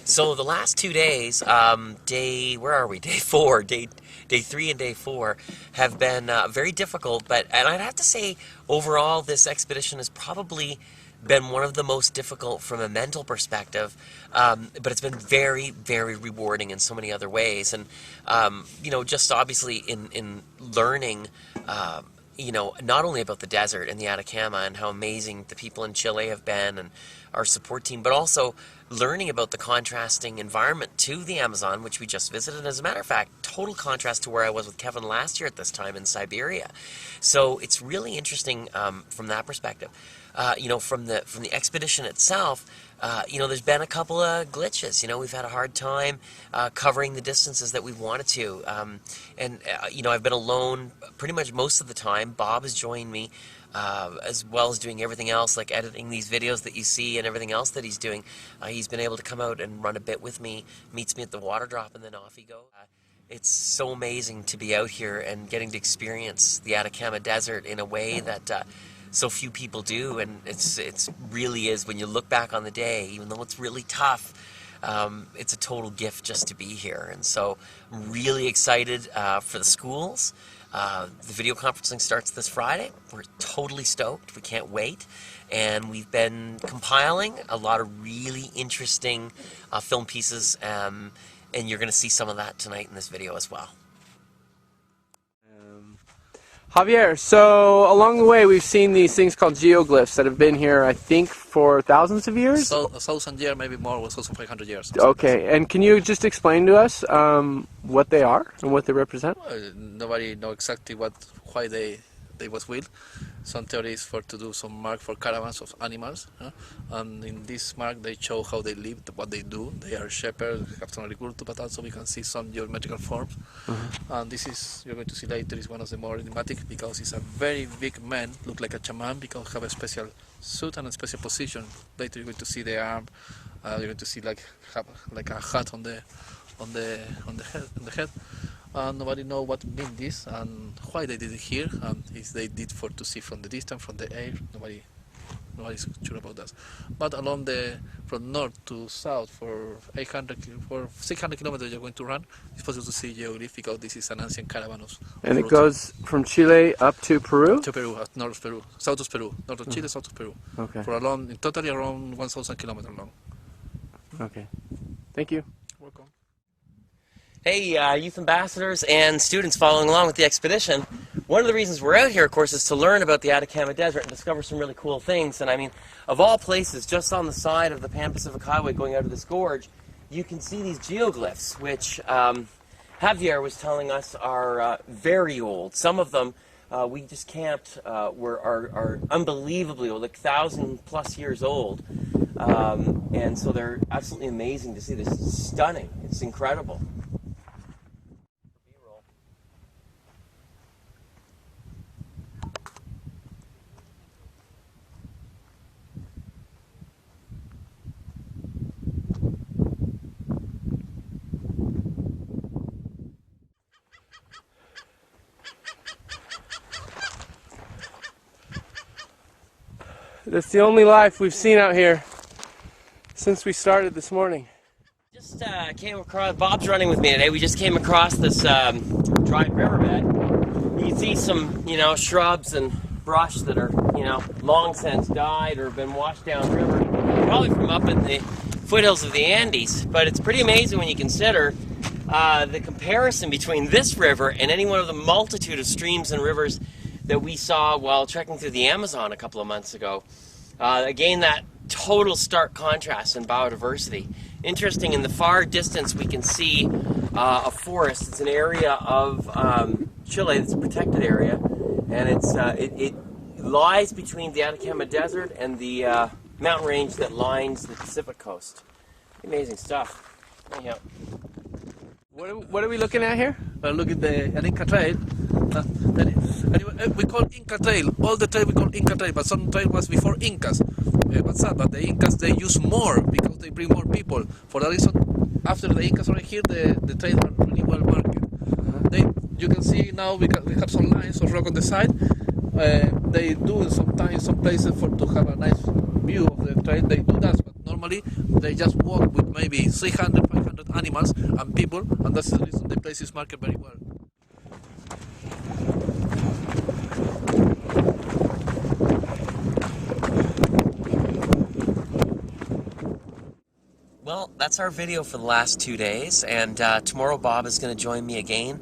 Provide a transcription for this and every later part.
So the last 2 days, where are we? Day 4, day 3 and day 4 have been very difficult. And I'd have to say, overall, this expedition has probably been one of the most difficult from a mental perspective. But it's been very, very rewarding in so many other ways. And just obviously in learning. Not only about the desert and the Atacama and how amazing the people in Chile have been and our support team, but also learning about the contrasting environment to the Amazon, which we just visited. As a matter of fact, total contrast to where I was with Kevin last year at this time in Siberia. So it's really interesting from that perspective. From the expedition itself, there's been a couple of glitches. We've had a hard time covering the distances that we wanted to. I've been alone pretty much most of the time. Bob has joined me, as well as doing everything else, like editing these videos that you see and everything else that he's doing. He's been able to come out and run a bit with me, meets me at the water drop, and then off he goes. It's so amazing to be out here and getting to experience the Atacama Desert in a way that so few people do, and it's really is, when you look back on the day, even though it's really tough, it's a total gift just to be here. And so I'm really excited for the schools. The video conferencing starts this Friday. We're totally stoked. We can't wait. And we've been compiling a lot of really interesting film pieces, and you're going to see some of that tonight in this video as well. Javier, so along the way we've seen these things called geoglyphs that have been here, I think, for thousands of years? So, 1,000 years, maybe more, was also 500 years. Okay, and can you just explain to us what they are and what they represent? Nobody knows exactly why they was built. Some theories for to do some mark for caravans of animals, and in this mark they show how they live, what they do. They are shepherds, have some agriculture, but also we can see some geometrical forms. And this is, you're going to see later, is one of the more enigmatic because it's a very big man, look like a shaman because have a special suit and a special position. Later you're going to see the arm. You're going to see like a hat on the head. Nobody knows what means this and why they did it here, and if they did for to see from the distance, from the air. Nobody's sure about that. But along from north to south for 600 kilometers you're going to run, it's possible to see geoglyph because this is an ancient caravan of And it goes from Chile up to Peru? To Peru, north of Peru, south of Peru, north of Chile, south of Peru. Okay. For totally around 1,000 kilometers long. Okay. Thank you. Welcome. Hey, youth ambassadors and students following along with the expedition. One of the reasons we're out here, of course, is to learn about the Atacama Desert and discover some really cool things. And I mean, of all places, just on the side of the Pan-Pacific Highway going out of this gorge, you can see these geoglyphs, which Javier was telling us are very old. Some of them we just camped are unbelievably old, like 1,000+ years old. And so they're absolutely amazing to see. This is stunning. It's incredible. That's the only life we've seen out here since we started this morning. Just came across, Bob's running with me today. We just came across this dry riverbed. You can see some, shrubs and brush that are, long since died or been washed downriver, probably from up in the foothills of the Andes. But it's pretty amazing when you consider the comparison between this river and any one of the multitude of streams and rivers that we saw while trekking through the Amazon a couple of months ago. Again, that total stark contrast in biodiversity. Interesting, in the far distance we can see a forest. It's an area of Chile, it's a protected area, and it lies between the Atacama Desert and the mountain range that lines the Pacific coast. Amazing stuff. Anyhow. What are we looking at here? Look at an Inca trail. We call Inca trail. All the trail we call Inca trail, but some trail was before Incas. What's that? But the Incas, they use more because they bring more people. For that reason, after the Incas are here, the trail are really well marked. You can see now we have some lines of rock on the side. They do sometimes some places to have a nice view of the trail. They do that, but Normally, they just walk with maybe 300, 500 animals and people, and that's the reason the place is marked very well. Well, that's our video for the last 2 days, and tomorrow Bob is going to join me again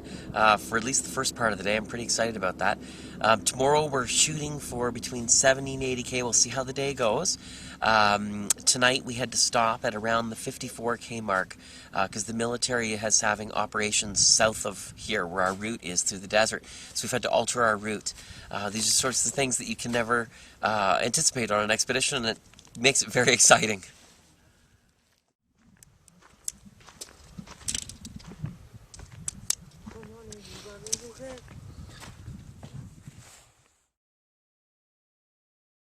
for at least the first part of the day. I'm pretty excited about that. Tomorrow we're shooting for between 70 and 80K. We'll see how the day goes. Tonight we had to stop at around the 54K mark because the military is having operations south of here where our route is through the desert. So we've had to alter our route. These are sorts of things that you can never anticipate on an expedition, and it makes it very exciting.